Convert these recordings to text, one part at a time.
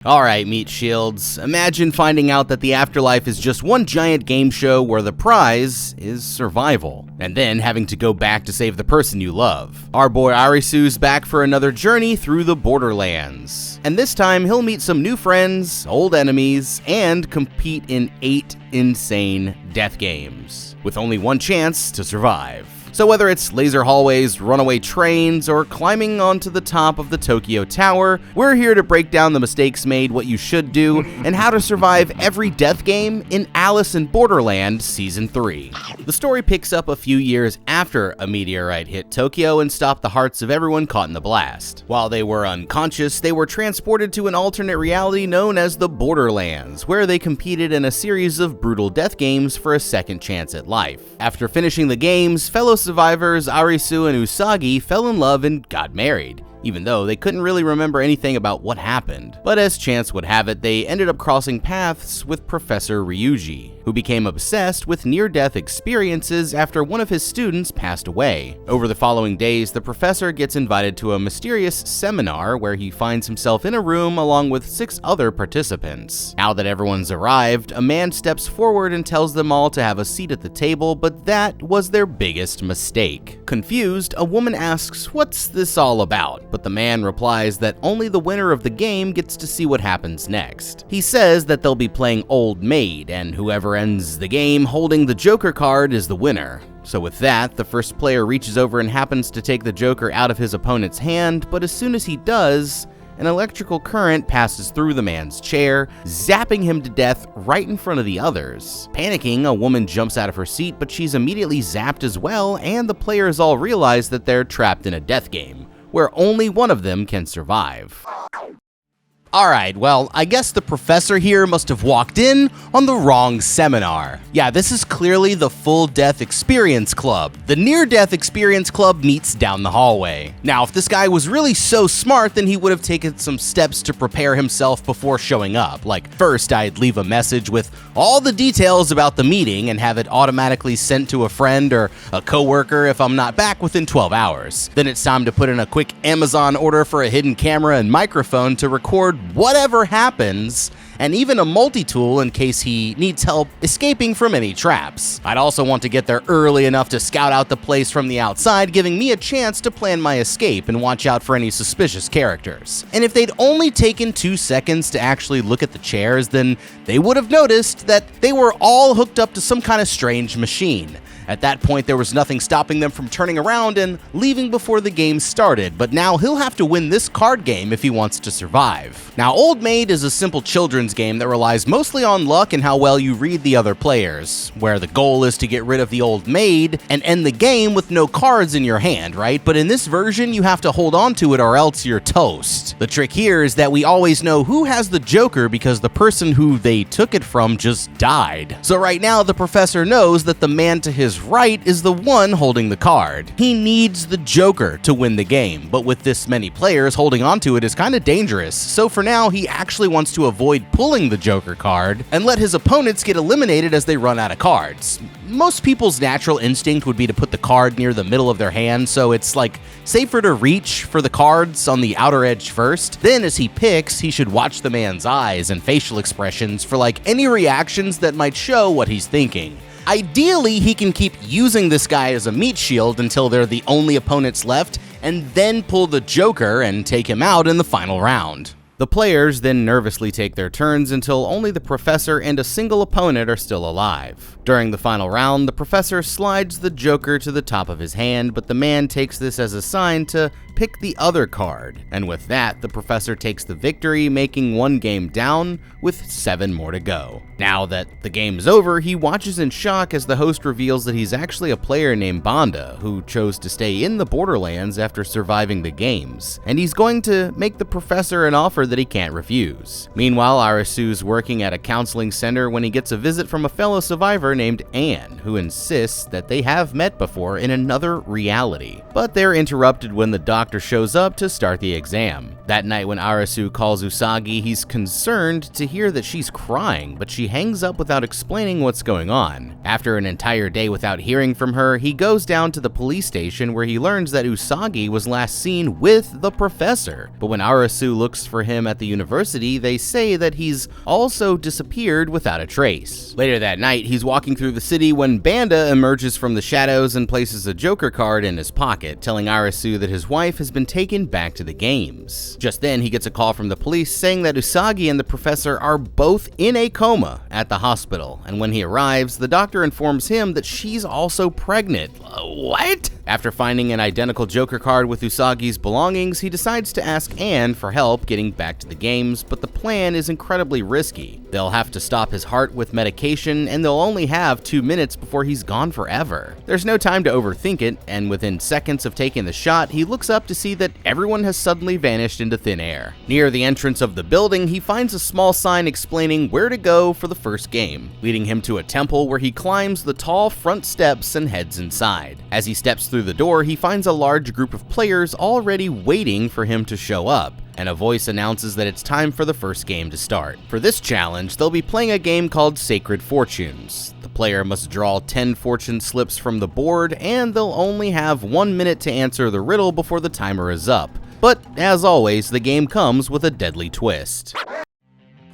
Alright, Meat Shields, imagine finding out that the afterlife is just one giant game show where the prize is survival, and then having to go back to save the person you love. Our boy Arisu's back for another journey through the Borderlands, and this time he'll meet some new friends, old enemies, and compete in 8 insane death games, with only one chance to survive. So whether it's laser hallways, runaway trains, or climbing onto the top of the Tokyo Tower, we're here to break down the mistakes made, what you should do, and how to survive every death game in Alice in Borderland Season 3. The story picks up a few years after a meteorite hit Tokyo and stopped the hearts of everyone caught in the blast. While they were unconscious, they were transported to an alternate reality known as the Borderlands, where they competed in a series of brutal death games for a second chance at life. After finishing the games, fellow survivors Arisu and Usagi fell in love and got married, even though they couldn't really remember anything about what happened. But as chance would have it, they ended up crossing paths with Professor Ryuji, who became obsessed with near-death experiences after one of his students passed away. Over the following days, the professor gets invited to a mysterious seminar where he finds himself in a room along with 6 other participants. Now that everyone's arrived, a man steps forward and tells them all to have a seat at the table, but that was their biggest mistake. Confused, a woman asks, "What's this all about?" But the man replies that only the winner of the game gets to see what happens next. He says that they'll be playing Old Maid, and whoever ends the game holding the Joker card is the winner. So with that, the first player reaches over and happens to take the Joker out of his opponent's hand, but as soon as he does, an electrical current passes through the man's chair, zapping him to death right in front of the others. Panicking, a woman jumps out of her seat, but she's immediately zapped as well, and the players all realize that they're trapped in a death game, where only one of them can survive. Alright, well, I guess the professor here must have walked in on the wrong seminar. Yeah, this is clearly the Full Death Experience Club. The Near Death Experience Club meets down the hallway. Now, if this guy was really so smart, then he would have taken some steps to prepare himself before showing up. Like, first, I'd leave a message with all the details about the meeting and have it automatically sent to a friend or a coworker if I'm not back within 12 hours. Then it's time to put in a quick Amazon order for a hidden camera and microphone to record whatever happens, and even a multi-tool in case he needs help escaping from any traps. I'd also want to get there early enough to scout out the place from the outside, giving me a chance to plan my escape and watch out for any suspicious characters. And if they'd only taken 2 seconds to actually look at the chairs, then they would have noticed that they were all hooked up to some kind of strange machine. At that point, there was nothing stopping them from turning around and leaving before the game started, but now he'll have to win this card game if he wants to survive. Now, Old Maid is a simple children's game that relies mostly on luck and how well you read the other players, where the goal is to get rid of the Old Maid and end the game with no cards in your hand, right? But in this version, you have to hold on to it or else you're toast. The trick here is that we always know who has the Joker because the person who they took it from just died. So right now, the professor knows that the man to his right is the one holding the card. He needs the Joker to win the game, but with this many players, holding onto it is kind of dangerous. So for now, he actually wants to avoid pulling the Joker card and let his opponents get eliminated as they run out of cards. Most people's natural instinct would be to put the card near the middle of their hand, so it's like safer to reach for the cards on the outer edge first. Then as he picks, he should watch the man's eyes and facial expressions for like any reactions that might show what he's thinking. Ideally, he can keep using this guy as a meat shield until they're the only opponents left, and then pull the Joker and take him out in the final round. The players then nervously take their turns until only the professor and a single opponent are still alive. During the final round, the professor slides the Joker to the top of his hand, but the man takes this as a sign to pick the other card, and with that, the professor takes the victory, making 1 game down with 7 more to go. Now that the game's over, he watches in shock as the host reveals that he's actually a player named Banda, who chose to stay in the Borderlands after surviving the games, and he's going to make the professor an offer that he can't refuse. Meanwhile, Arisu's working at a counseling center when he gets a visit from a fellow survivor named Anne, who insists that they have met before in another reality. But they're interrupted when the doctor doctor shows up to start the exam. That night when Arisu calls Usagi, he's concerned to hear that she's crying, but she hangs up without explaining what's going on. After an entire day without hearing from her, he goes down to the police station where he learns that Usagi was last seen with the professor. But when Arisu looks for him at the university, they say that he's also disappeared without a trace. Later that night, he's walking through the city when Banda emerges from the shadows and places a Joker card in his pocket, telling Arisu that his wife has been taken back to the games. Just then, he gets a call from the police saying that Usagi and the professor are both in a coma at the hospital, and when he arrives, the doctor informs him that she's also pregnant. What? After finding an identical Joker card with Usagi's belongings, he decides to ask Anne for help getting back to the games, but the plan is incredibly risky. They'll have to stop his heart with medication, and they'll only have 2 minutes before he's gone forever. There's no time to overthink it, and within seconds of taking the shot, he looks up to see that everyone has suddenly vanished into thin air. Near the entrance of the building, he finds a small sign explaining where to go for the first game, leading him to a temple where he climbs the tall front steps and heads inside. As he steps through the door, he finds a large group of players already waiting for him to show up, and a voice announces that it's time for the first game to start. For this challenge, they'll be playing a game called Sacred Fortunes. The player must draw 10 fortune slips from the board, and they'll only have 1 minute to answer the riddle before the timer is up. But as always, the game comes with a deadly twist.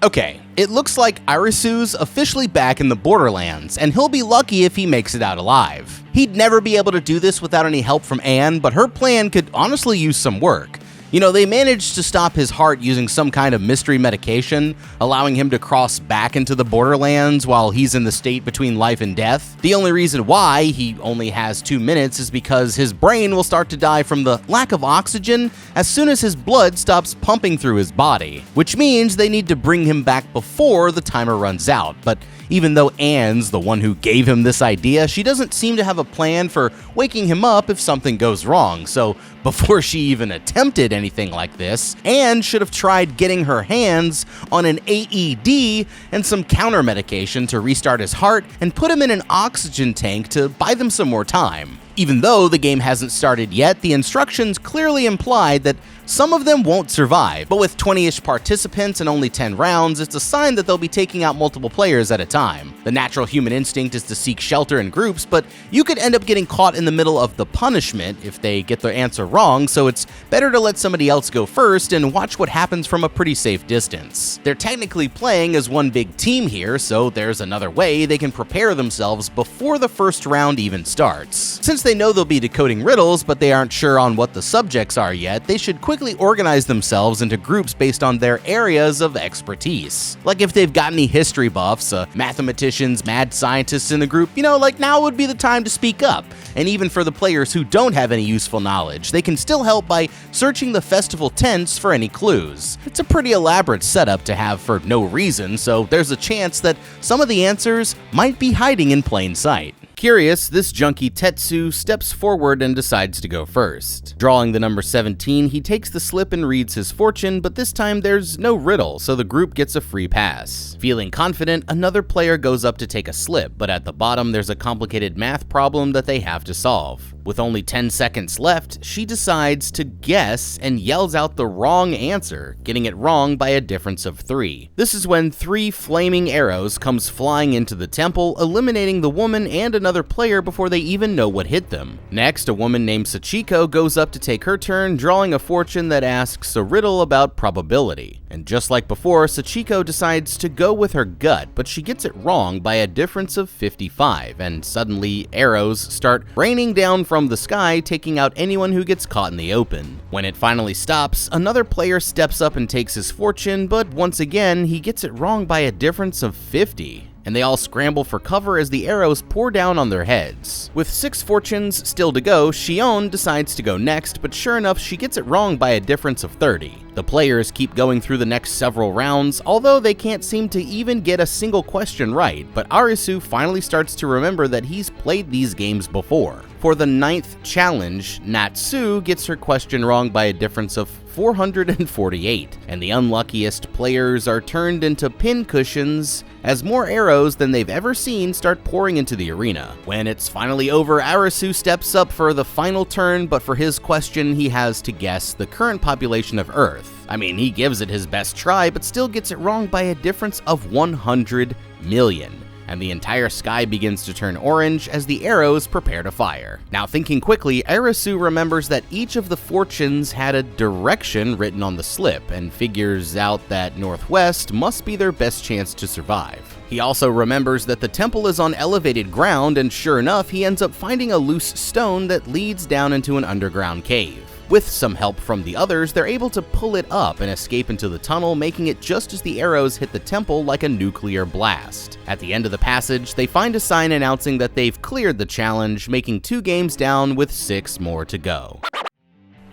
Okay, it looks like Arisu's officially back in the Borderlands, and he'll be lucky if he makes it out alive. He'd never be able to do this without any help from Anne, but her plan could honestly use some work. You know, they managed to stop his heart using some kind of mystery medication, allowing him to cross back into the Borderlands while he's in the state between life and death. The only reason why he only has 2 minutes is because his brain will start to die from the lack of oxygen as soon as his blood stops pumping through his body, which means they need to bring him back before the timer runs out. But even though Anne's the one who gave him this idea, she doesn't seem to have a plan for waking him up if something goes wrong, so before she even attempted anything like this, Anne should have tried getting her hands on an AED and some counter medication to restart his heart and put him in an oxygen tank to buy them some more time. Even though the game hasn't started yet, the instructions clearly implied that some of them won't survive, but with 20-ish participants and only 10 rounds, it's a sign that they'll be taking out multiple players at a time. The natural human instinct is to seek shelter in groups, but you could end up getting caught in the middle of the punishment if they get their answer wrong, so it's better to let somebody else go first and watch what happens from a pretty safe distance. They're technically playing as one big team here, so there's another way they can prepare themselves before the first round even starts. Since they know they'll be decoding riddles, but they aren't sure on what the subjects are yet, they should quickly organize themselves into groups based on their areas of expertise. Like if they've got any history buffs, mathematicians, mad scientists in the group, like now would be the time to speak up. And even for the players who don't have any useful knowledge, they can still help by searching the festival tents for any clues. It's a pretty elaborate setup to have for no reason, so there's a chance that some of the answers might be hiding in plain sight. Curious, this junkie Tetsu steps forward and decides to go first. Drawing the number 17, he takes the slip and reads his fortune, but this time there's no riddle, so the group gets a free pass. Feeling confident, another player goes up to take a slip, but at the bottom there's a complicated math problem that they have to solve. With only 10 seconds left, she decides to guess and yells out the wrong answer, getting it wrong by a difference of 3. This is when 3 flaming arrows comes flying into the temple, eliminating the woman and another player before they even know what hit them. Next, a woman named Sachiko goes up to take her turn, drawing a fortune that asks a riddle about probability. And just like before, Sachiko decides to go with her gut, but she gets it wrong by a difference of 55, and suddenly arrows start raining down from the sky, taking out anyone who gets caught in the open. When it finally stops, another player steps up and takes his fortune, but once again, he gets it wrong by a difference of 50. And they all scramble for cover as the arrows pour down on their heads. With 6 fortunes still to go, Shion decides to go next, but sure enough, she gets it wrong by a difference of 30. The players keep going through the next several rounds, although they can't seem to even get a single question right, but Arisu finally starts to remember that he's played these games before. For the 9th challenge, Natsu gets her question wrong by a difference of 448, and the unluckiest players are turned into pincushions as more arrows than they've ever seen start pouring into the arena. When it's finally over, Arisu steps up for the final turn, but for his question, he has to guess the current population of Earth. I mean, he gives it his best try, but still gets it wrong by a difference of 100 million. And the entire sky begins to turn orange as the arrows prepare to fire. Now, thinking quickly, Arisu remembers that each of the fortunes had a direction written on the slip and figures out that northwest must be their best chance to survive. He also remembers that the temple is on elevated ground, and sure enough, he ends up finding a loose stone that leads down into an underground cave. With some help from the others, they're able to pull it up and escape into the tunnel, making it just as the arrows hit the temple like a nuclear blast. At the end of the passage, they find a sign announcing that they've cleared the challenge, making 2 games down with 6 more to go.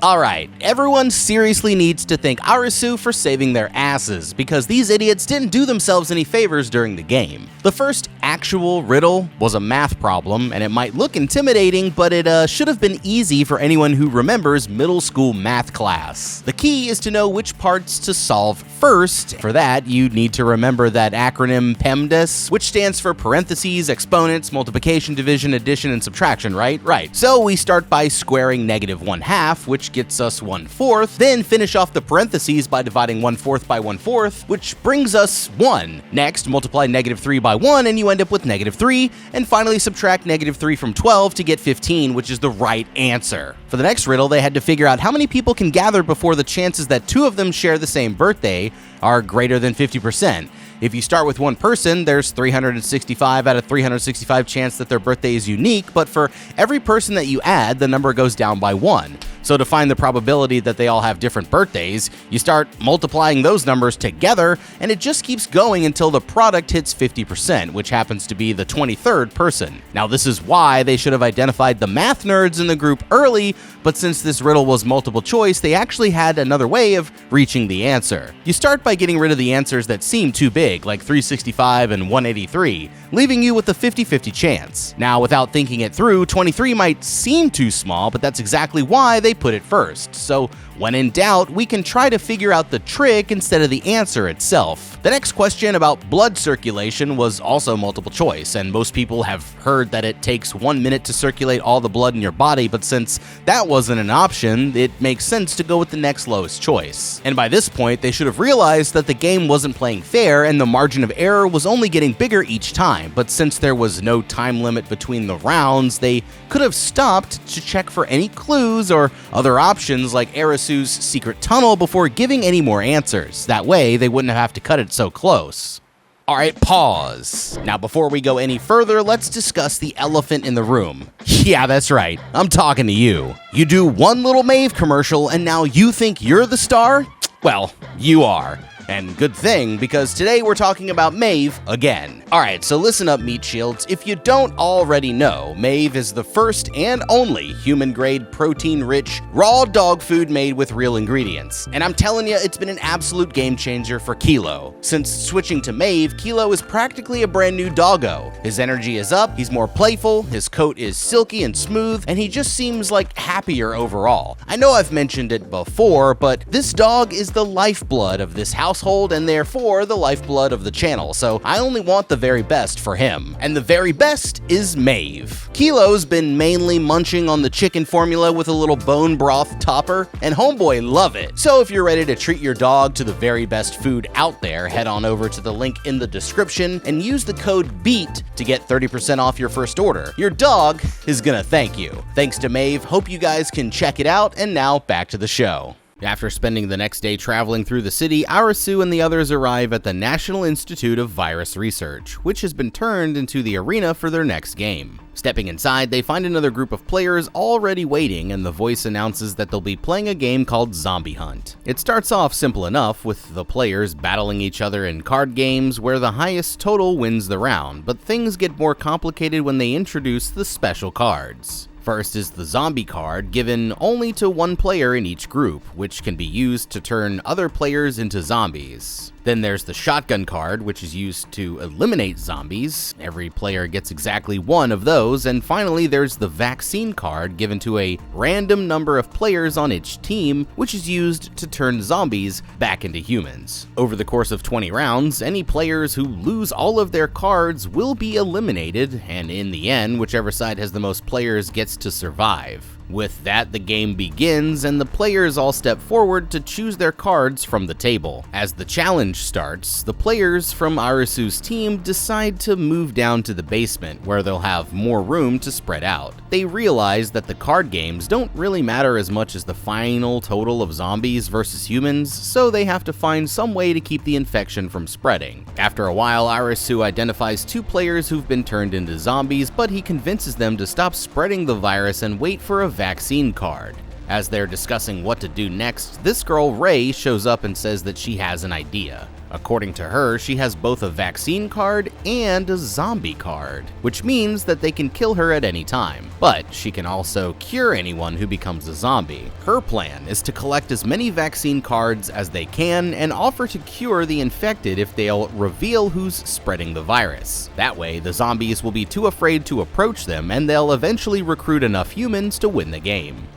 Alright, everyone seriously needs to thank Arisu for saving their asses, because these idiots didn't do themselves any favors during the game. The first actual riddle was a math problem, and it might look intimidating, but it should have been easy for anyone who remembers middle school math class. The key is to know which parts to solve first. For that, you need to remember that acronym PEMDAS, which stands for parentheses, exponents, multiplication, division, addition, and subtraction, right? Right. So we start by squaring -1/2, which gets us 1/4, then finish off the parentheses by dividing 1/4 by 1/4, which brings us 1. Next, multiply -3 by 1, and you end up with -3, and finally subtract -3 from 12 to get 15, which is the right answer. For the next riddle, they had to figure out how many people can gather before the chances that 2 of them share the same birthday are greater than 50%. If you start with 1 person, there's 365 out of 365 chance that their birthday is unique, but for every person that you add, the number goes down by 1. So to find the probability that they all have different birthdays, you start multiplying those numbers together, and it just keeps going until the product hits 50%, which happens to be the 23rd person. Now, this is why they should have identified the math nerds in the group early, but since this riddle was multiple choice, they actually had another way of reaching the answer. You start by getting rid of the answers that seem too big, like 365 and 183, leaving you with a 50-50 chance. Now, without thinking it through, 23 might seem too small, but that's exactly why they put it first. So when in doubt, we can try to figure out the trick instead of the answer itself. The next question about blood circulation was also multiple choice, and most people have heard that it takes 1 minute to circulate all the blood in your body, but since that wasn't an option, it makes sense to go with the next lowest choice. And by this point, they should have realized that the game wasn't playing fair and the margin of error was only getting bigger each time, but since there was no time limit between the rounds, they could have stopped to check for any clues or other options like Arisu's secret tunnel before giving any more answers. That way, they wouldn't have to cut it so close. Alright, pause. Now before we go any further, let's discuss the elephant in the room. Yeah, that's right. I'm talking to you. You do one little Maeve commercial and now you think you're the star? Well, you are. And good thing, because today we're talking about Maeve again. Alright, so listen up, Meat Shields. If you don't already know, Maeve is the first and only human-grade, protein-rich, raw dog food made with real ingredients. And I'm telling you, it's been an absolute game-changer for Kilo. Since switching to Maeve, Kilo is practically a brand new doggo. His energy is up, he's more playful, his coat is silky and smooth, and he just seems like happier overall. I know I've mentioned it before, but this dog is the lifeblood of this household and therefore the lifeblood of the channel, so I only want the very best for him. And the very best is Maeve. Kilo's been mainly munching on the chicken formula with a little bone broth topper, and homeboy love it. So if you're ready to treat your dog to the very best food out there, head on over to the link in the description and use the code BEAT to get 30% off your first order. Your dog is gonna thank you. Thanks to Maeve, hope you guys can check it out, and now back to the show. After spending the next day traveling through the city, Arisu and the others arrive at the National Institute of Virus Research, which has been turned into the arena for their next game. Stepping inside, they find another group of players already waiting, and the voice announces that they'll be playing a game called Zombie Hunt. It starts off simple enough, with the players battling each other in card games where the highest total wins the round, but things get more complicated when they introduce the special cards. First is the zombie card, given only to one player in each group, which can be used to turn other players into zombies. Then there's the shotgun card, which is used to eliminate zombies. Every player gets exactly one of those. And finally, there's the vaccine card, given to a random number of players on each team, which is used to turn zombies back into humans. Over the course of 20 rounds, any players who lose all of their cards will be eliminated, and in the end, whichever side has the most players gets to survive. With that, the game begins, and the players all step forward to choose their cards from the table. As the challenge starts, the players from Arisu's team decide to move down to the basement, where they'll have more room to spread out. They realize that the card games don't really matter as much as the final total of zombies versus humans, so they have to find some way to keep the infection from spreading. After a while, Arisu identifies 2 players who've been turned into zombies, but he convinces them to stop spreading the virus and wait for a vaccine card. As they're discussing what to do next, this girl Ray shows up and says that she has an idea. According to her, she has both a vaccine card and a zombie card, which means that they can kill her at any time. But she can also cure anyone who becomes a zombie. Her plan is to collect as many vaccine cards as they can and offer to cure the infected if they'll reveal who's spreading the virus. That way, the zombies will be too afraid to approach them, and they'll eventually recruit enough humans to win the game.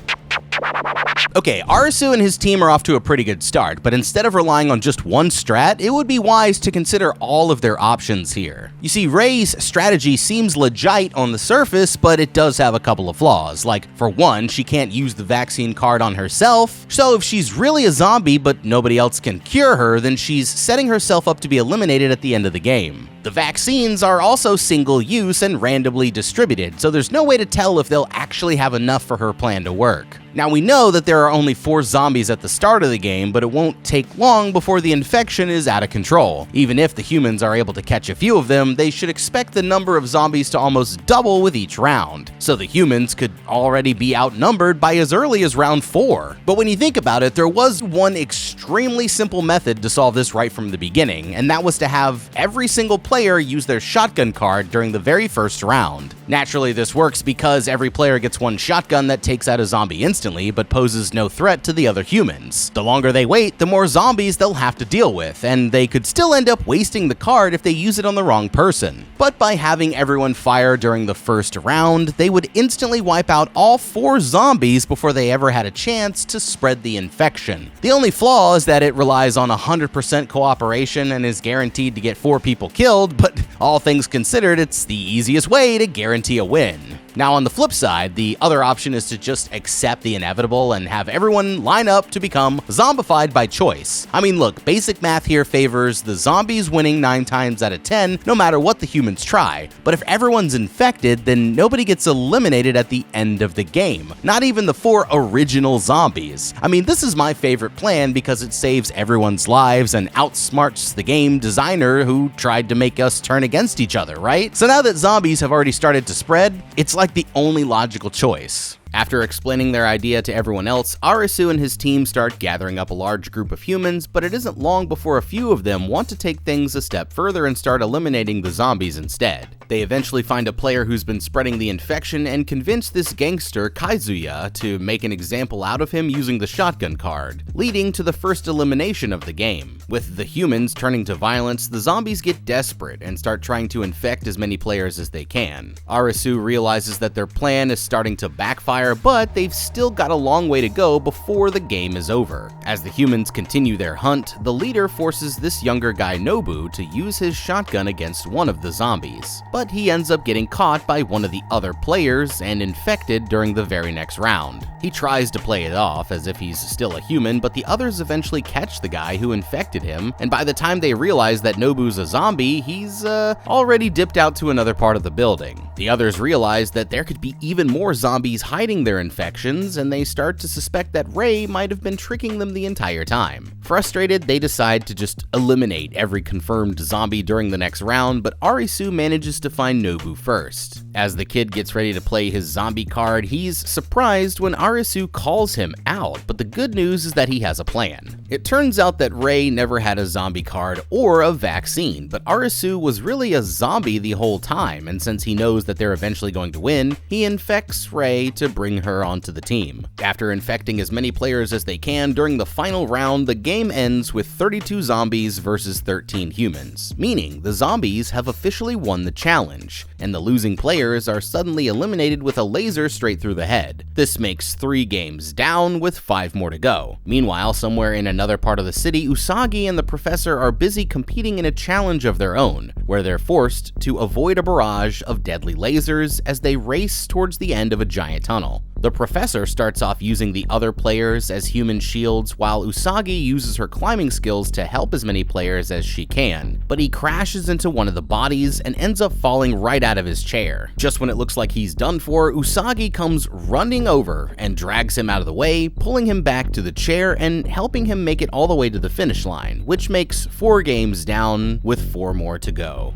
Okay, Arisu and his team are off to a pretty good start, but instead of relying on just one strat, it would be wise to consider all of their options here. You see, Ray's strategy seems legit on the surface, but it does have a couple of flaws. Like, for one, she can't use the vaccine card on herself, so if she's really a zombie but nobody else can cure her, then she's setting herself up to be eliminated at the end of the game. The vaccines are also single-use and randomly distributed, so there's no way to tell if they'll actually have enough for her plan to work. Now, we know that there are only 4 zombies at the start of the game, but it won't take long before the infection is out of control. Even if the humans are able to catch a few of them, they should expect the number of zombies to almost double with each round, so the humans could already be outnumbered by as early as round 4. But when you think about it, there was one extremely simple method to solve this right from the beginning, and that was to have every single player use their shotgun card during the very first round. Naturally, this works because every player gets one shotgun that takes out a zombie instantly, but poses no threat to the other humans. The longer they wait, the more zombies they'll have to deal with, and they could still end up wasting the card if they use it on the wrong person. But by having everyone fire during the first round, they would instantly wipe out all 4 zombies before they ever had a chance to spread the infection. The only flaw is that it relies on 100% cooperation and is guaranteed to get 4 people killed, but all things considered, it's the easiest way to guarantee a win. Now, on the flip side, the other option is to just accept the inevitable and have everyone line up to become zombified by choice. I mean, look, basic math here favors the zombies winning 9 times out of 10, no matter what the humans try. But if everyone's infected, then nobody gets eliminated at the end of the game. Not even the 4 original zombies. I mean, this is my favorite plan because it saves everyone's lives and outsmarts the game designer who tried to make us turn against each other, right? So now that zombies have already started to spread, it's like the only logical choice. After explaining their idea to everyone else, Arisu and his team start gathering up a large group of humans, but it isn't long before a few of them want to take things a step further and start eliminating the zombies instead. They eventually find a player who's been spreading the infection and convince this gangster, Kaizuya, to make an example out of him using the shotgun card, leading to the first elimination of the game. With the humans turning to violence, the zombies get desperate and start trying to infect as many players as they can. Arisu realizes that their plan is starting to backfire, but they've still got a long way to go before the game is over. As the humans continue their hunt, the leader forces this younger guy Nobu to use his shotgun against one of the zombies. But he ends up getting caught by one of the other players and infected during the very next round. He tries to play it off as if he's still a human, but the others eventually catch the guy who infected him, and by the time they realize that Nobu's a zombie, he's already dipped out to another part of the building. The others realize that there could be even more zombies hiding their infections, and they start to suspect that Ray might have been tricking them the entire time. Frustrated, they decide to just eliminate every confirmed zombie during the next round, but Arisu manages to find Nobu first. As the kid gets ready to play his zombie card, he's surprised when Arisu calls him out, but the good news is that he has a plan. It turns out that Ray never had a zombie card or a vaccine, but Arisu was really a zombie the whole time, and since he knows that they're eventually going to win, he infects Ray to bring her onto the team. After infecting as many players as they can during the final round, the game ends with 32 zombies versus 13 humans, meaning the zombies have officially won the challenge, and the losing players are suddenly eliminated with a laser straight through the head. This makes 3 games down with 5 more to go. Meanwhile, somewhere in another part of the city, Usagi and the professor are busy competing in a challenge of their own, where they're forced to avoid a barrage of deadly lasers as they race towards the end of a giant tunnel. The professor starts off using the other players as human shields, while Usagi uses her climbing skills to help as many players as she can, but he crashes into one of the bodies and ends up falling right out of his chair. Just when it looks like he's done for, Usagi comes running over and drags him out of the way, pulling him back to the chair and helping him make it all the way to the finish line, which makes 4 games down with 4 more to go.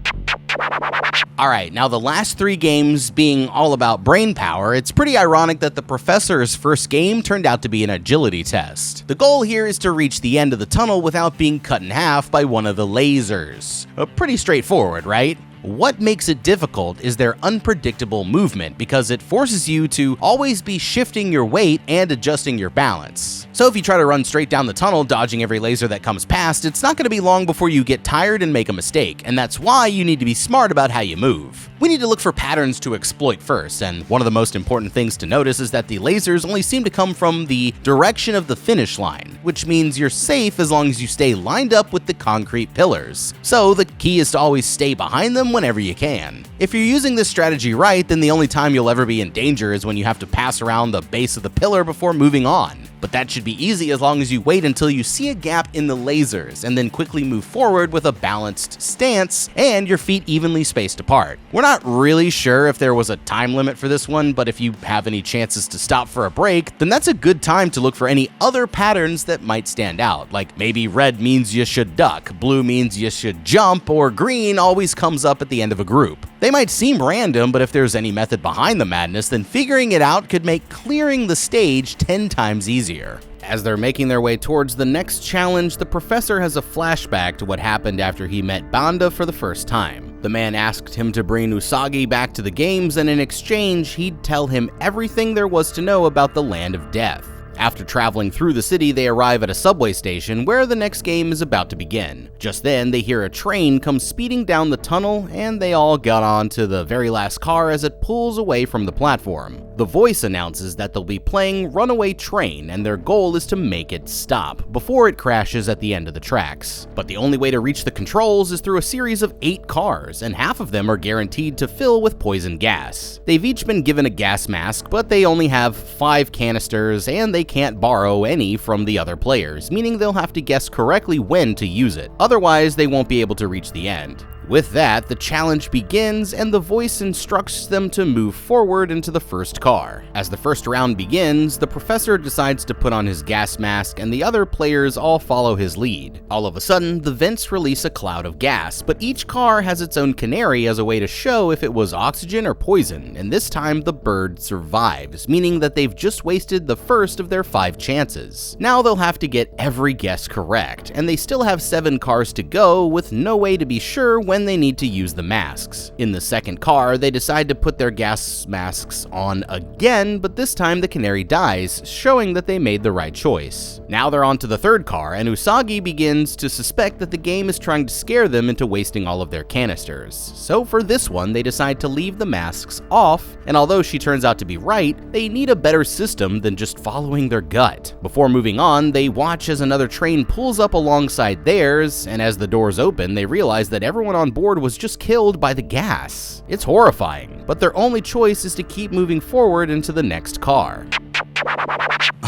Alright, now the last 3 games being all about brain power, it's pretty ironic that the professor's first game turned out to be an agility test. The goal here is to reach the end of the tunnel without being cut in half by one of the lasers. Pretty straightforward, right? What makes it difficult is their unpredictable movement, because it forces you to always be shifting your weight and adjusting your balance. So if you try to run straight down the tunnel, dodging every laser that comes past, it's not going to be long before you get tired and make a mistake, and that's why you need to be smart about how you move. We need to look for patterns to exploit first, and one of the most important things to notice is that the lasers only seem to come from the direction of the finish line, which means you're safe as long as you stay lined up with the concrete pillars. So the key is to always stay behind them whenever you can. If you're using this strategy right, then the only time you'll ever be in danger is when you have to pass around the base of the pillar before moving on. But that should be easy as long as you wait until you see a gap in the lasers and then quickly move forward with a balanced stance and your feet evenly spaced apart. We're not really sure if there was a time limit for this one, but if you have any chances to stop for a break, then that's a good time to look for any other patterns that might stand out, like maybe red means you should duck, blue means you should jump, or green always comes up at the end of a group. They might seem random, but if there's any method behind the madness, then figuring it out could make clearing the stage 10 times easier. As they're making their way towards the next challenge, the professor has a flashback to what happened after he met Banda for the first time. The man asked him to bring Usagi back to the games, and in exchange, he'd tell him everything there was to know about the Land of Death. After traveling through the city, they arrive at a subway station where the next game is about to begin. Just then, they hear a train come speeding down the tunnel, and they all got onto the very last car as it pulls away from the platform. The voice announces that they'll be playing Runaway Train, and their goal is to make it stop before it crashes at the end of the tracks. But the only way to reach the controls is through a series of 8 cars, and half of them are guaranteed to fill with poison gas. They've each been given a gas mask, but they only have 5 canisters, and they can't borrow any from the other players, meaning they'll have to guess correctly when to use it. Otherwise, they won't be able to reach the end. With that, the challenge begins, and the voice instructs them to move forward into the first car. As the first round begins, the professor decides to put on his gas mask, and the other players all follow his lead. All of a sudden, the vents release a cloud of gas, but each car has its own canary as a way to show if it was oxygen or poison, and this time the bird survives, meaning that they've just wasted the first of their 5 chances. Now they'll have to get every guess correct, and they still have 7 cars to go with no way to be sure when they need to use the masks. In the second car, they decide to put their gas masks on again, but this time the canary dies, showing that they made the right choice. Now they're on to the third car, and Usagi begins to suspect that the game is trying to scare them into wasting all of their canisters. So for this one, they decide to leave the masks off, and although she turns out to be right, they need a better system than just following their gut. Before moving on, they watch as another train pulls up alongside theirs, and as the doors open, they realize that everyone on board was just killed by the gas. It's horrifying, but their only choice is to keep moving forward into the next car.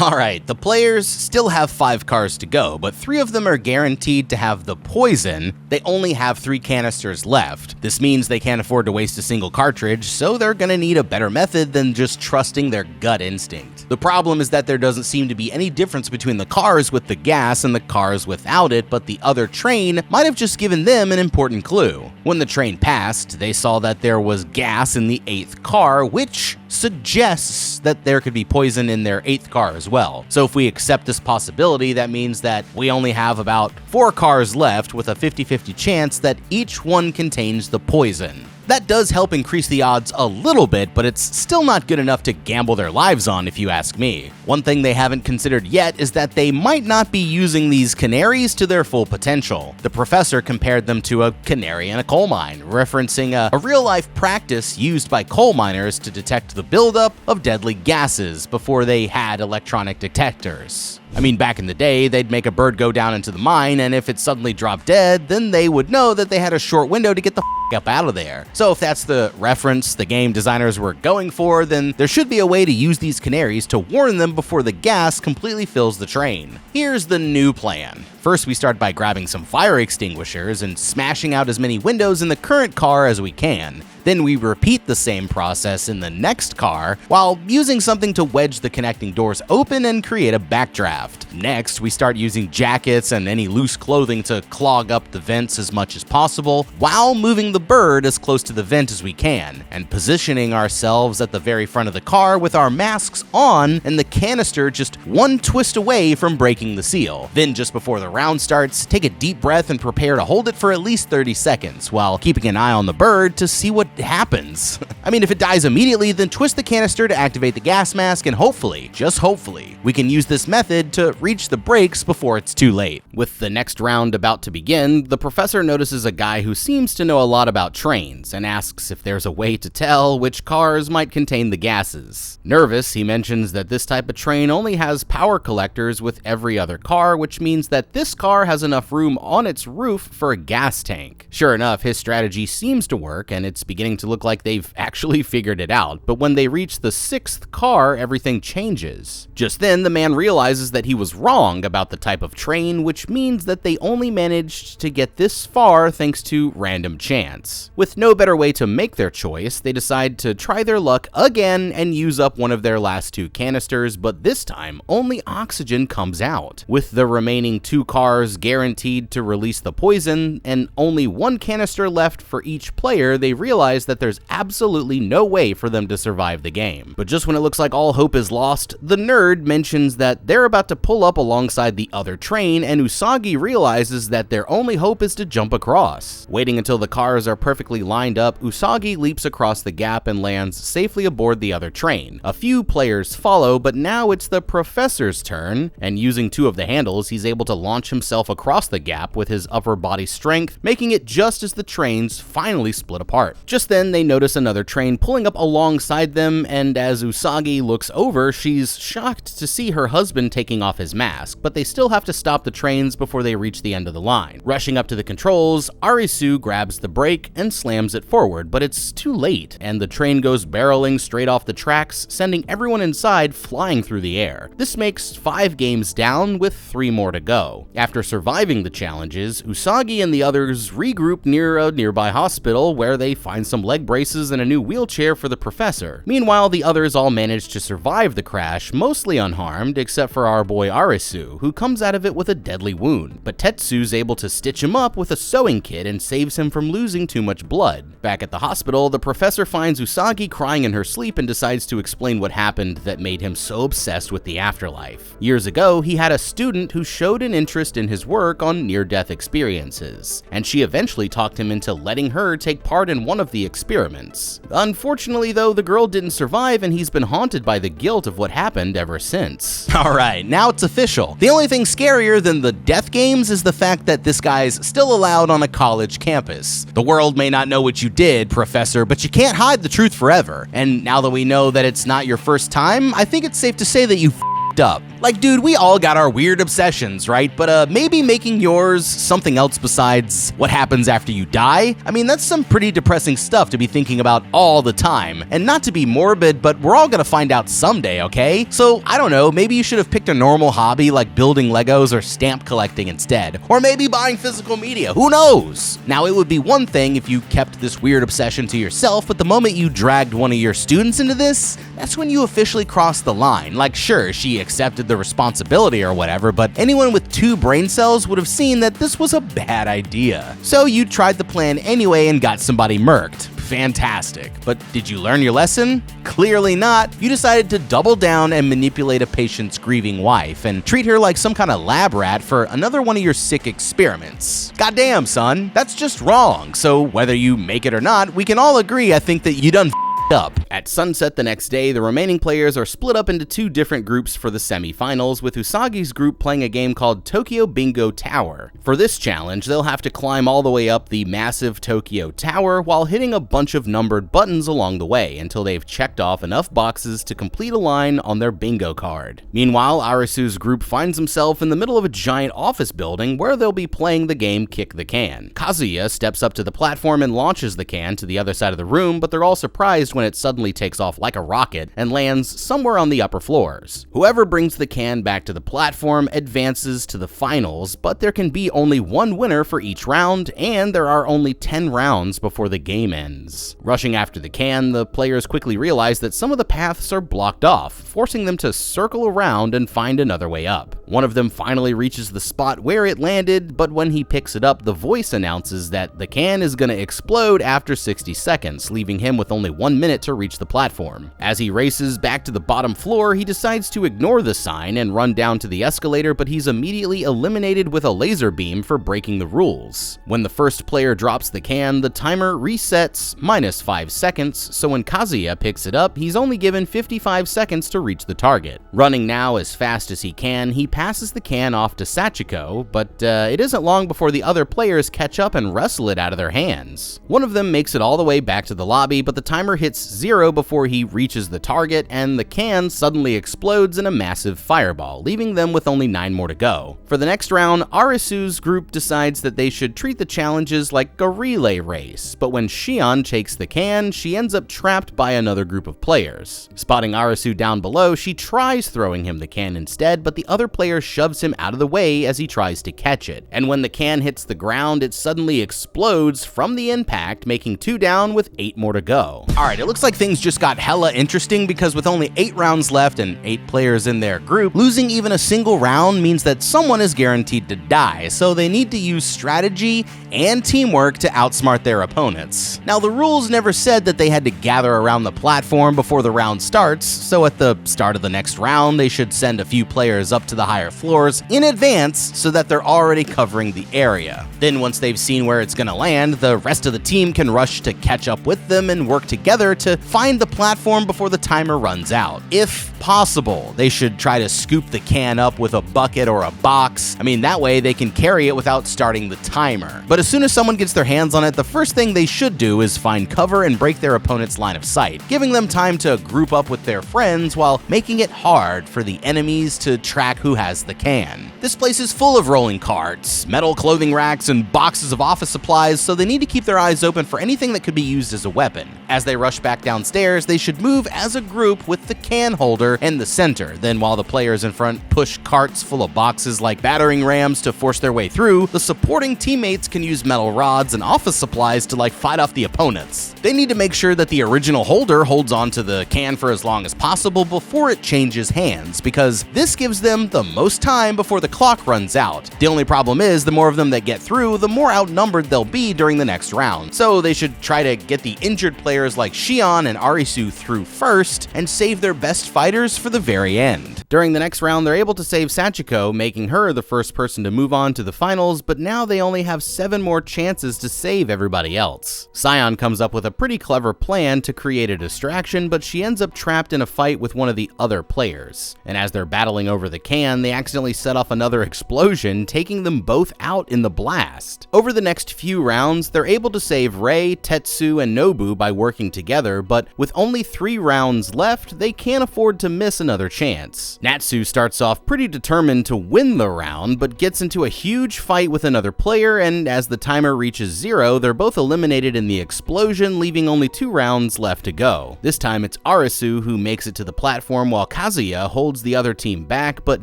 Alright, the players still have 5 cars to go, but 3 of them are guaranteed to have the poison. They only have 3 canisters left. This means they can't afford to waste a single cartridge, so they're gonna need a better method than just trusting their gut instinct. The problem is that there doesn't seem to be any difference between the cars with the gas and the cars without it, but the other train might have just given them an important clue. When the train passed, they saw that there was gas in the 8th car, which suggests that there could be poison in their 8th car as well. So if we accept this possibility, that means that we only have about 4 cars left with a 50-50 chance that each one contains the poison. That does help increase the odds a little bit, but it's still not good enough to gamble their lives on if you ask me. One thing they haven't considered yet is that they might not be using these canaries to their full potential. The professor compared them to a canary in a coal mine, referencing a real-life practice used by coal miners to detect the buildup of deadly gases before they had electronic detectors. I mean, back in the day, they'd make a bird go down into the mine, and if it suddenly dropped dead, then they would know that they had a short window to get the up out of there. So if that's the reference the game designers were going for, then there should be a way to use these canaries to warn them before the gas completely fills the train. Here's the new plan. First, we start by grabbing some fire extinguishers and smashing out as many windows in the current car as we can. Then we repeat the same process in the next car while using something to wedge the connecting doors open and create a backdraft. Next, we start using jackets and any loose clothing to clog up the vents as much as possible while moving the bird as close to the vent as we can, and positioning ourselves at the very front of the car with our masks on and the canister just one twist away from breaking the seal. Then just before the round starts, take a deep breath and prepare to hold it for at least 30 seconds while keeping an eye on the bird to see what happens. I mean, if it dies immediately, then twist the canister to activate the gas mask, and hopefully, just hopefully, we can use this method to reach the brakes before it's too late. With the next round about to begin, the professor notices a guy who seems to know a lot about trains and asks if there's a way to tell which cars might contain the gases. Nervous, he mentions that this type of train only has power collectors with every other car, which means that this car has enough room on its roof for a gas tank. Sure enough, his strategy seems to work, and it's beginning to look like they've actually figured it out, but when they reach the 6th car, everything changes. Just then, the man realizes that he was wrong about the type of train, which means that they only managed to get this far thanks to random chance. With no better way to make their choice, they decide to try their luck again and use up one of their last 2 canisters, but this time, only oxygen comes out. With the remaining 2 cars guaranteed to release the poison, and only 1 canister left for each player, they realize that there's absolutely no way for them to survive the game. But just when it looks like all hope is lost, the nerd mentions that they're about to pull up alongside the other train, and Usagi realizes that their only hope is to jump across. Waiting until the cars are perfectly lined up, Usagi leaps across the gap and lands safely aboard the other train. A few players follow, but now it's the professor's turn, and using 2 of the handles, he's able to launch himself across the gap with his upper body strength, making it just as the trains finally split apart. Just then, they notice another train pulling up alongside them, and as Usagi looks over, she's shocked to see her husband taking off his mask, but they still have to stop the trains before they reach the end of the line. Rushing up to the controls, Arisu grabs the brake and slams it forward, but it's too late, and the train goes barreling straight off the tracks, sending everyone inside flying through the air. This makes 5 games down with 3 more to go. After surviving the challenges, Usagi and the others regroup near a nearby hospital where they find some leg braces and a new wheelchair for the professor. Meanwhile, the others all manage to survive the crash, mostly unharmed, except for our boy Arisu, who comes out of it with a deadly wound. But Tetsu's able to stitch him up with a sewing kit and saves him from losing too much blood. Back at the hospital, the professor finds Usagi crying in her sleep and decides to explain what happened that made him so obsessed with the afterlife. Years ago, he had a student who showed an interest in his work on near-death experiences, and she eventually talked him into letting her take part in one of the experiments. Unfortunately, though, the girl didn't survive, and he's been haunted by the guilt of what happened ever since. Alright, now it's official. The only thing scarier than the death games is the fact that this guy's still allowed on a college campus. The world may not know what you did, Professor, but you can't hide the truth forever. And now that we know that it's not your first time, I think it's safe to say that you f***ed up. Like, dude, we all got our weird obsessions, right? But maybe making yours something else besides what happens after you die? I mean, that's some pretty depressing stuff to be thinking about all the time. And not to be morbid, but we're all gonna find out someday, okay? So, I don't know, maybe you should have picked a normal hobby like building Legos or stamp collecting instead. Or maybe buying physical media, who knows? Now, it would be one thing if you kept this weird obsession to yourself, but the moment you dragged one of your students into this, that's when you officially crossed the line. Like, sure, she accepted the responsibility or whatever, but anyone with 2 brain cells would have seen that this was a bad idea. So you tried the plan anyway and got somebody murked. fantastic. But did you learn your lesson? Clearly not. You decided to double down and manipulate a patient's grieving wife and treat her like some kind of lab rat for another one of your sick experiments. Goddamn, son, that's just wrong. So whether you make it or not, we can all agree I think that you done up. At sunset the next day, the remaining players are split up into two different groups for the semi-finals, with Usagi's group playing a game called Tokyo Bingo Tower. For this challenge, they'll have to climb all the way up the massive Tokyo Tower while hitting a bunch of numbered buttons along the way until they've checked off enough boxes to complete a line on their bingo card. Meanwhile, Arisu's group finds himself in the middle of a giant office building where they'll be playing the game Kick the Can. Kazuya steps up to the platform and launches the can to the other side of the room, but they're all surprised when it suddenly takes off like a rocket and lands somewhere on the upper floors. Whoever brings the can back to the platform advances to the finals, but there can be only one winner for each round, and there are only 10 rounds before the game ends. Rushing after the can, the players quickly realize that some of the paths are blocked off, forcing them to circle around and find another way up. One of them finally reaches the spot where it landed, but when he picks it up, the voice announces that the can is going to explode after 60 seconds, leaving him with only 1 minute to reach the platform. As he races back to the bottom floor, he decides to ignore the sign and run down to the escalator, but he's immediately eliminated with a laser beam for breaking the rules. When the first player drops the can, the timer resets -5 seconds, so when Kazuya picks it up, he's only given 55 seconds to reach the target. Running now as fast as he can, he passes the can off to Sachiko, but it isn't long before the other players catch up and wrestle it out of their hands. One of them makes it all the way back to the lobby, but the timer hits 0 before he reaches the target, and the can suddenly explodes in a massive fireball, leaving them with only 9 more to go. For the next round, Arisu's group decides that they should treat the challenges like a relay race, but when Shion takes the can, she ends up trapped by another group of players. Spotting Arisu down below, she tries throwing him the can instead, but the other player shoves him out of the way as he tries to catch it, and when the can hits the ground, it suddenly explodes from the impact, making 2 down with 8 more to go. Alright, it looks like things just got hella interesting because with only 8 rounds left and 8 players in their group, losing even a single round means that someone is guaranteed to die, so they need to use strategy and teamwork to outsmart their opponents. Now, the rules never said that they had to gather around the platform before the round starts, so at the start of the next round, they should send a few players up to the higher floors in advance so that they're already covering the area. Then once they've seen where it's gonna land, the rest of the team can rush to catch up with them and work together to find the platform before the timer runs out. If possible, they should try to scoop the can up with a bucket or a box. I mean, that way they can carry it without starting the timer. But as soon as someone gets their hands on it, the first thing they should do is find cover and break their opponent's line of sight, giving them time to group up with their friends while making it hard for the enemies to track who has the can. This place is full of rolling carts, metal clothing racks, and boxes of office supplies, so they need to keep their eyes open for anything that could be used as a weapon. As they rush back downstairs, they should move as a group with the can holder in the center. Then while the players in front push carts full of boxes like battering rams to force their way through, the supporting teammates can use metal rods and office supplies to fight off the opponents. They need to make sure that the original holder holds onto the can for as long as possible before it changes hands, because this gives them the most time before the clock runs out. The only problem is, the more of them that get through, the more outnumbered they'll be during the next round. So they should try to get the injured players like Shion and Arisu through first and save their best fighters for the very end. During the next round, they're able to save Sachiko, making her the first person to move on to the finals, but now they only have 7 more chances to save everybody else. Sion comes up with a pretty clever plan to create a distraction, but she ends up trapped in a fight with one of the other players. And as they're battling over the can, they accidentally set off another explosion, taking them both out in the blast. Over the next few rounds, they're able to save Rei, Tetsu, and Nobu by working together, but with only 3 rounds left, they can't afford to miss another chance. Natsu starts off pretty determined to win the round, but gets into a huge fight with another player, and as the timer reaches 0, they're both eliminated in the explosion, leaving only 2 rounds left to go. This time it's Arisu who makes it to the platform while Kazuya holds the other team back, but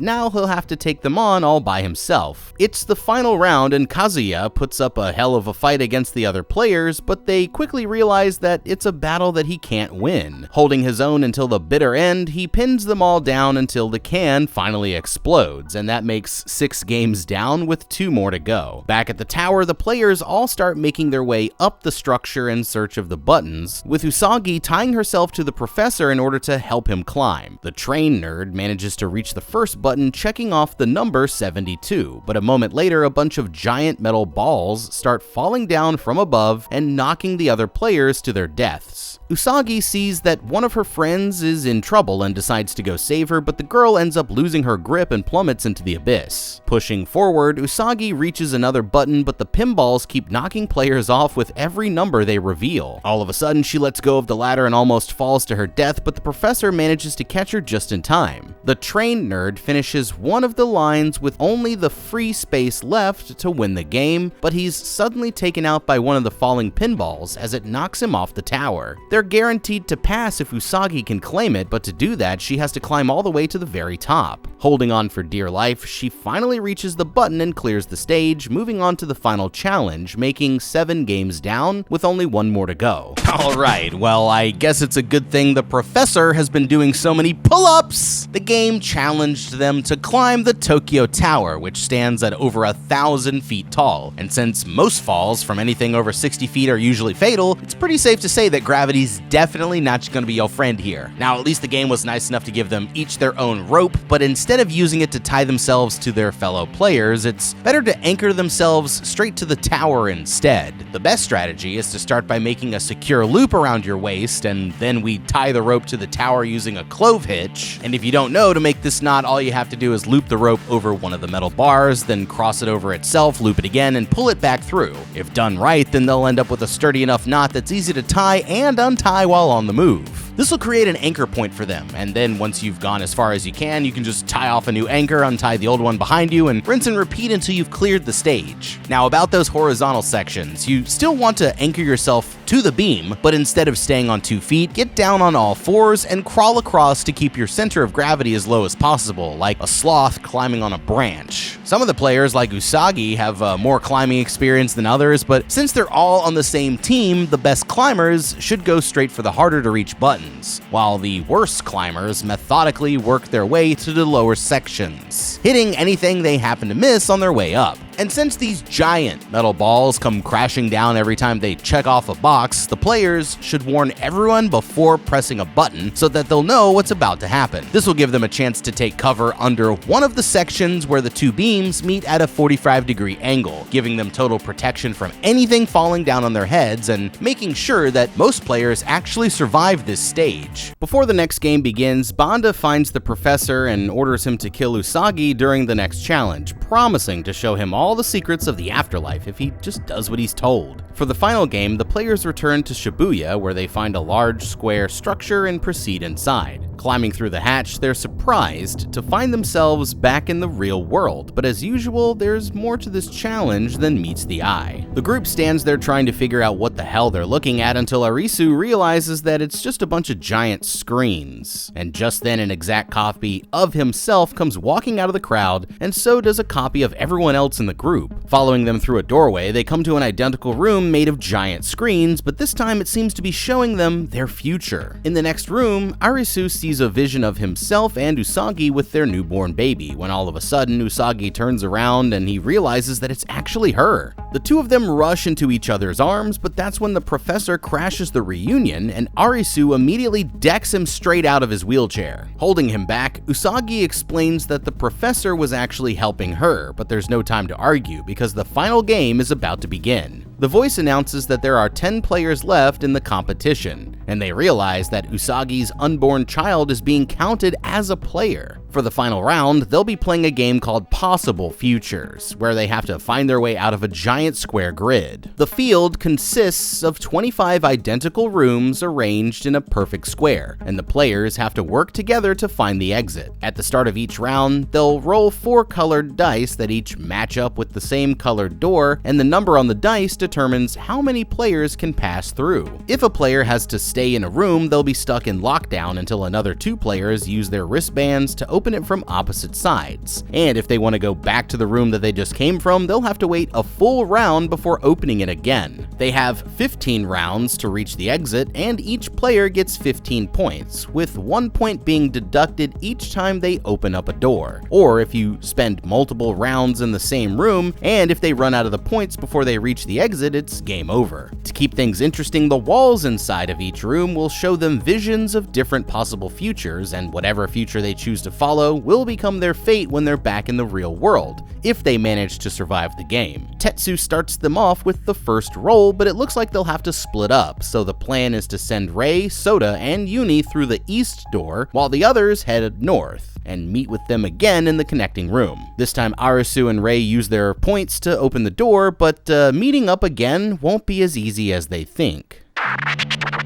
now he'll have to take them on all by himself. It's the final round and Kazuya puts up a hell of a fight against the other players, but they quickly realize that it's a battle battle that he can't win. Holding his own until the bitter end, he pins them all down until the can finally explodes, and that makes 6 games down with 2 more to go. Back at the tower, the players all start making their way up the structure in search of the buttons, with Usagi tying herself to the professor in order to help him climb. The train nerd manages to reach the first button, checking off the number 72, but a moment later a bunch of giant metal balls start falling down from above and knocking the other players to their deaths. Usagi sees that one of her friends is in trouble and decides to go save her, but the girl ends up losing her grip and plummets into the abyss. Pushing forward, Usagi reaches another button, but the pinballs keep knocking players off with every number they reveal. All of a sudden, she lets go of the ladder and almost falls to her death, but the professor manages to catch her just in time. The train nerd finishes one of the lines with only the free space left to win the game, but he's suddenly taken out by one of the falling pinballs as it knocks him off the tower. They're guaranteed to pass if Usagi can claim it, but to do that, she has to climb all the way to the very top. Holding on for dear life, she finally reaches the button and clears the stage, moving on to the final challenge, making 7 games down with only 1 more to go. Alright, well, I guess it's a good thing the professor has been doing so many pull-ups! The game challenged them to climb the Tokyo Tower, which stands at over 1,000 feet tall, and since most falls from anything over 60 feet are usually fatal, it's pretty safe to say that gravity's definitely not going to be your friend here. Now, at least the game was nice enough to give them each their own rope, but instead of using it to tie themselves to their fellow players, it's better to anchor themselves straight to the tower instead. The best strategy is to start by making a secure loop around your waist, and then we tie the rope to the tower using a clove hitch. And if you don't know, to make this knot, all you have to do is loop the rope over one of the metal bars, then cross it over itself, loop it again, and pull it back through. If done right, then they'll end up with a sturdy enough knot that's easy to tie and untie while on the move. This will create an anchor point for them, and then once you've gone as far as you can just tie off a new anchor, untie the old one behind you, and rinse and repeat until you've cleared the stage. Now, about those horizontal sections, you still want to anchor yourself to the beam, but instead of staying on 2 feet, get down on all 4s and crawl across to keep your center of gravity as low as possible, like a sloth climbing on a branch. Some of the players, like Usagi, have more climbing experience than others, but since they're all on the same team, the best climbers should go straight for the harder to reach buttons, while the worst climbers methodically work their way to the lower sections, hitting anything they happen to miss on their way up. And since these giant metal balls come crashing down every time they check off a box, the players should warn everyone before pressing a button so that they'll know what's about to happen. This will give them a chance to take cover under one of the sections where the 2 beams meet at a 45-degree angle, giving them total protection from anything falling down on their heads and making sure that most players actually survive this stage. Before the next game begins, Banda finds the professor and orders him to kill Usagi during the next challenge, promising to show him all the secrets of the afterlife if he just does what he's told. For the final game, the players return to Shibuya, where they find a large square structure and proceed inside. Climbing through the hatch, they're surprised to find themselves back in the real world, but as usual, there's more to this challenge than meets the eye. The group stands there trying to figure out what the hell they're looking at until Arisu realizes that it's just a bunch of giant screens. And just then, an exact copy of himself comes walking out of the crowd, and so does a copy of everyone else in the group. Following them through a doorway, they come to an identical room made of giant screens, but this time it seems to be showing them their future. In the next room, Arisu sees a vision of himself and Usagi with their newborn baby, when all of a sudden Usagi turns around and he realizes that it's actually her. The two of them rush into each other's arms, but that's when the professor crashes the reunion and Arisu immediately decks him straight out of his wheelchair. Holding him back, Usagi explains that the professor was actually helping her, but there's no time to argue because the final game is about to begin. The voice announces that there are 10 players left in the competition, and they realize that Usagi's unborn child is being counted as a player. For the final round, they'll be playing a game called Possible Futures, where they have to find their way out of a giant square grid. The field consists of 25 identical rooms arranged in a perfect square, and the players have to work together to find the exit. At the start of each round, they'll roll 4 colored dice that each match up with the same colored door, and the number on the dice determines how many players can pass through. If a player has to stay in a room, they'll be stuck in lockdown until another 2 players use their wristbands to open open it from opposite sides. And if they want to go back to the room that they just came from, they'll have to wait a full round before opening it again. They have 15 rounds to reach the exit, and each player gets 15 points, with 1 point being deducted each time they open up a door, or if you spend multiple rounds in the same room, and if they run out of the points before they reach the exit, it's game over. To keep things interesting, the walls inside of each room will show them visions of different possible futures, and whatever future they choose to follow will become their fate when they're back in the real world, if they manage to survive the game. Tetsu starts them off with the first roll, but it looks like they'll have to split up, so the plan is to send Rei, Sota, and Uni through the east door, while the others head north, and meet with them again in the connecting room. This time Arisu and Rei use their points to open the door, but meeting up again won't be as easy as they think.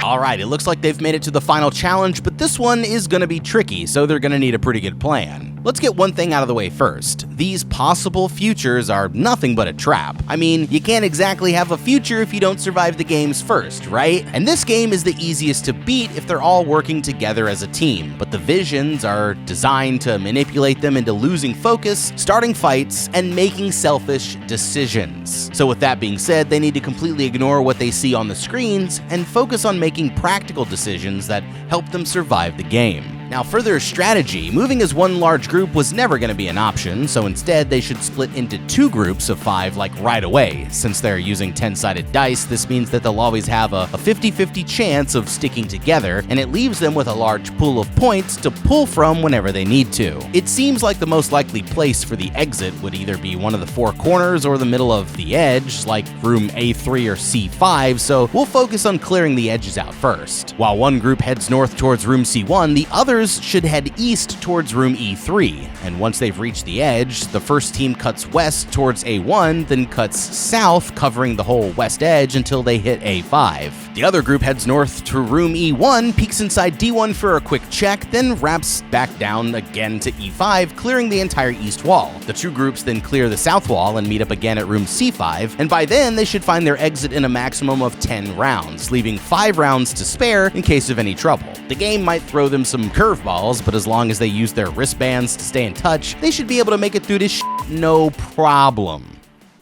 Alright, it looks like they've made it to the final challenge, but this one is gonna be tricky, so they're gonna need a pretty good plan. Let's get one thing out of the way first. These possible futures are nothing but a trap. I mean, you can't exactly have a future if you don't survive the games first, right? And this game is the easiest to beat if they're all working together as a team, but the visions are designed to manipulate them into losing focus, starting fights, and making selfish decisions. So with that being said, they need to completely ignore what they see on the screens and focus on making practical decisions that help them survive the game. Now, for their strategy, moving as one large group was never going to be an option, so instead they should split into 2 groups of 5 like right away. Since they're using 10-sided dice, this means that they'll always have a 50-50 chance of sticking together, and it leaves them with a large pool of points to pull from whenever they need to. It seems like the most likely place for the exit would either be one of the 4 corners or the middle of the edge, like room A3 or C5, so we'll focus on clearing the edges out first. While one group heads north towards room C1, the others should head east towards room E3, and once they've reached the edge, the first team cuts west towards A1, then cuts south, covering the whole west edge until they hit A5. The other group heads north to room E1, peeks inside D1 for a quick check, then wraps back down again to E5, clearing the entire east wall. The 2 groups then clear the south wall and meet up again at room C5, and by then they should find their exit in a maximum of 10 rounds, leaving 5 rounds to spare in case of any trouble. The game might throw them some curveballs, but as long as they use their wristbands to stay in touch, they should be able to make it through this no problem.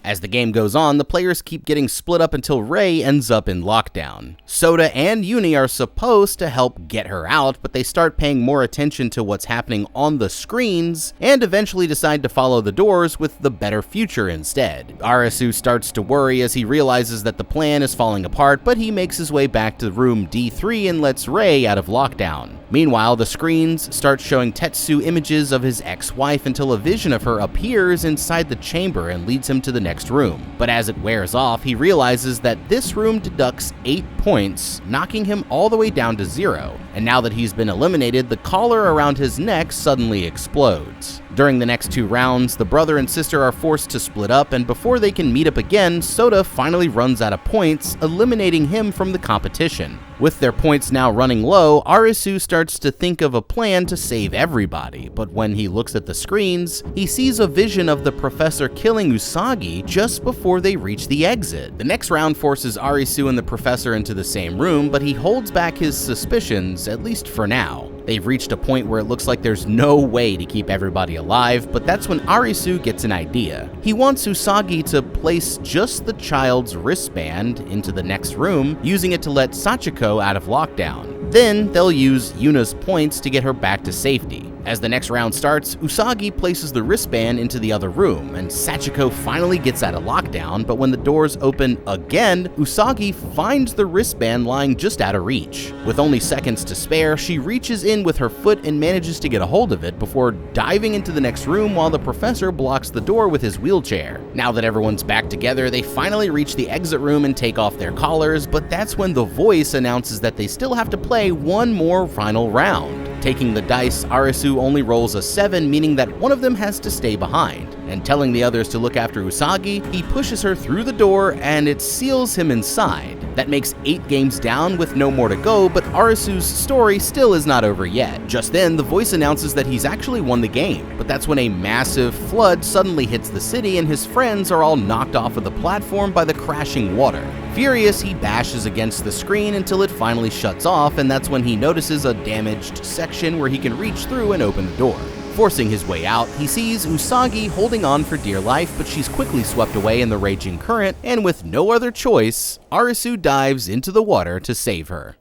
As the game goes on, the players keep getting split up until Rei ends up in lockdown. Sota and Uni are supposed to help get her out, but they start paying more attention to what's happening on the screens and eventually decide to follow the doors with the better future instead. Arisu starts to worry as he realizes that the plan is falling apart, but he makes his way back to room D3 and lets Rei out of lockdown. Meanwhile, the screens start showing Tetsu images of his ex-wife until a vision of her appears inside the chamber and leads him to the next room. But as it wears off, he realizes that this room deducts 8 points, knocking him all the way down to 0. And now that he's been eliminated, the collar around his neck suddenly explodes. During the next 2 rounds, the brother and sister are forced to split up, and before they can meet up again, Sota finally runs out of points, eliminating him from the competition. With their points now running low, Arisu starts to think of a plan to save everybody, but when he looks at the screens, he sees a vision of the professor killing Usagi just before they reach the exit. The next round forces Arisu and the professor into the same room, but he holds back his suspicions, at least for now. They've reached a point where it looks like there's no way to keep everybody alive, but that's when Arisu gets an idea. He wants Usagi to place just the child's wristband into the next room, using it to let Sachiko out of lockdown. Then they'll use Yuna's points to get her back to safety. As the next round starts, Usagi places the wristband into the other room, and Sachiko finally gets out of lockdown, but when the doors open again, Usagi finds the wristband lying just out of reach. With only seconds to spare, she reaches in with her foot and manages to get a hold of it before diving into the next room while the professor blocks the door with his wheelchair. Now that everyone's back together, they finally reach the exit room and take off their collars, but that's when the voice announces that they still have to play one more final round. Taking the dice, Arisu only rolls a 7, meaning that one of them has to stay behind. And telling the others to look after Usagi, he pushes her through the door and it seals him inside. That makes 8 games down with no more to go, but Arisu's story still is not over yet. Just then, the voice announces that he's actually won the game, but that's when a massive flood suddenly hits the city and his friends are all knocked off of the platform by the crashing water. Furious, he bashes against the screen until it finally shuts off, and that's when he notices a damaged section where he can reach through and open the door. Forcing his way out, he sees Usagi holding on for dear life, but she's quickly swept away in the raging current, and with no other choice, Arisu dives into the water to save her.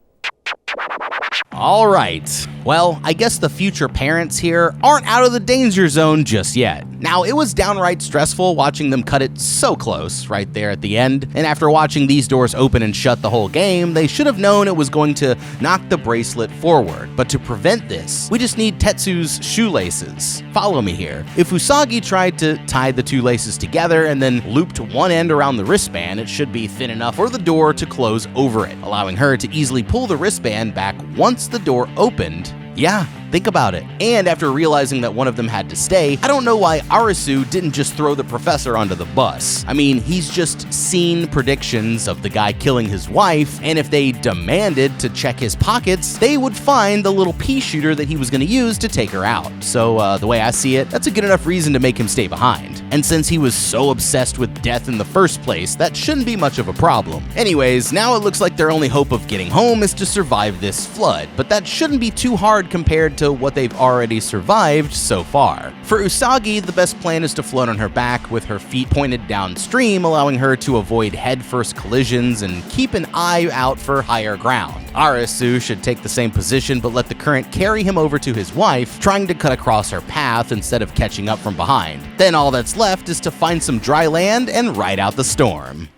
Alright, well, I guess the future parents here aren't out of the danger zone just yet. Now, it was downright stressful watching them cut it so close right there at the end, and after watching these doors open and shut the whole game, they should have known it was going to knock the bracelet forward. But to prevent this, we just need Tetsu's shoelaces. Follow me here. If Usagi tried to tie the two laces together and then looped one end around the wristband, it should be thin enough for the door to close over it, allowing her to easily pull the wristband back once the door opened. Yeah, think about it. And after realizing that one of them had to stay, I don't know why Arisu didn't just throw the professor onto the bus. I mean, he's just seen predictions of the guy killing his wife, and if they demanded to check his pockets, they would find the little pea shooter that he was going to use to take her out. So the way I see it, that's a good enough reason to make him stay behind. And since he was so obsessed with death in the first place, that shouldn't be much of a problem. Anyways, now it looks like their only hope of getting home is to survive this flood, but that shouldn't be too hard compared to what they've already survived so far. For Usagi, the best plan is to float on her back with her feet pointed downstream, allowing her to avoid headfirst collisions and keep an eye out for higher ground. Arisu should take the same position but let the current carry him over to his wife, trying to cut across her path instead of catching up from behind. Then all that's left is to find some dry land and ride out the storm.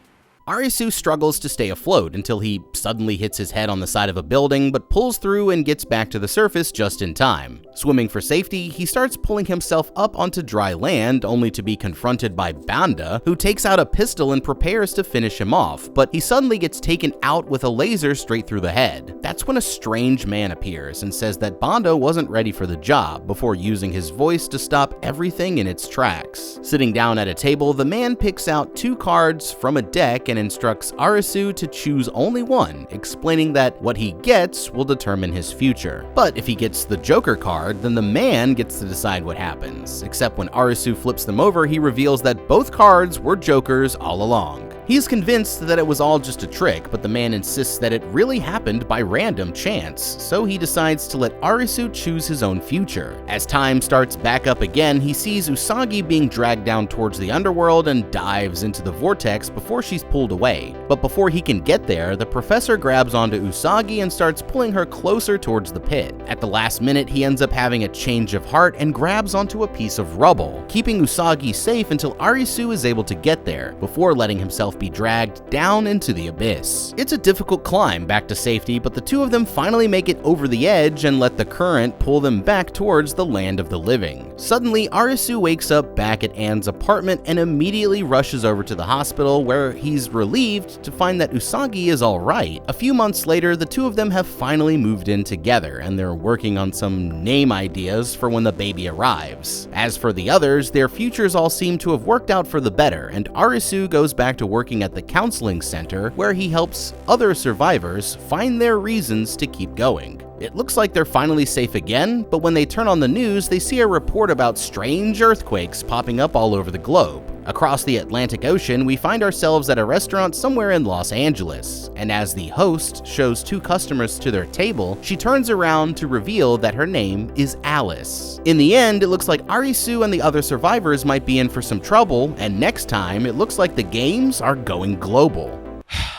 Arisu struggles to stay afloat until he suddenly hits his head on the side of a building, but pulls through and gets back to the surface just in time. Swimming for safety, he starts pulling himself up onto dry land, only to be confronted by Banda, who takes out a pistol and prepares to finish him off, but he suddenly gets taken out with a laser straight through the head. That's when a strange man appears and says that Banda wasn't ready for the job, before using his voice to stop everything in its tracks. Sitting down at a table, the man picks out 2 cards from a deck and instructs Arisu to choose only one, explaining that what he gets will determine his future. But if he gets the Joker card, then the man gets to decide what happens. Except when Arisu flips them over, he reveals that both cards were Jokers all along. He's convinced that it was all just a trick, but the man insists that it really happened by random chance, so he decides to let Arisu choose his own future. As time starts back up again, he sees Usagi being dragged down towards the underworld and dives into the vortex before she's pulled away. But before he can get there, the professor grabs onto Usagi and starts pulling her closer towards the pit. At the last minute, he ends up having a change of heart and grabs onto a piece of rubble, keeping Usagi safe until Arisu is able to get there, before letting himself be dragged down into the abyss. It's a difficult climb back to safety, but the two of them finally make it over the edge and let the current pull them back towards the land of the living. Suddenly, Arisu wakes up back at Anne's apartment and immediately rushes over to the hospital, where he's relieved to find that Usagi is alright. A few months later, the two of them have finally moved in together, and they're working on some name ideas for when the baby arrives. As for the others, their futures all seem to have worked out for the better, and Arisu goes back to working at the counseling center, where he helps other survivors find their reasons to keep going. It looks like they're finally safe again, but when they turn on the news, they see a report about strange earthquakes popping up all over the globe. Across the Atlantic Ocean, we find ourselves at a restaurant somewhere in Los Angeles, and as the host shows 2 customers to their table, she turns around to reveal that her name is Alice. In the end, it looks like Arisu and the other survivors might be in for some trouble, and next time, it looks like the games are going global.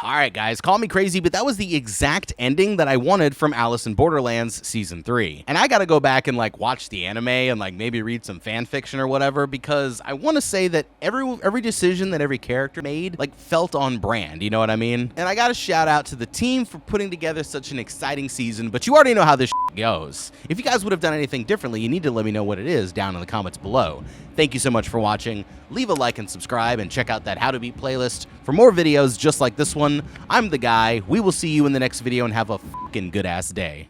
Alright guys, call me crazy, but that was the exact ending that I wanted from Alice in Borderlands Season 3. And I gotta go back and watch the anime and maybe read some fan fiction or whatever, because I want to say that every decision that every character made felt on brand, you know what I mean? And I gotta shout out to the team for putting together such an exciting season, but you already know how this goes. If you guys would have done anything differently, you need to let me know what it is down in the comments below. Thank you so much for watching. Leave a like and subscribe, and check out that How to Beat playlist for more videos just like this one. I'm the guy. We will see you in the next video, and have a fucking good ass day.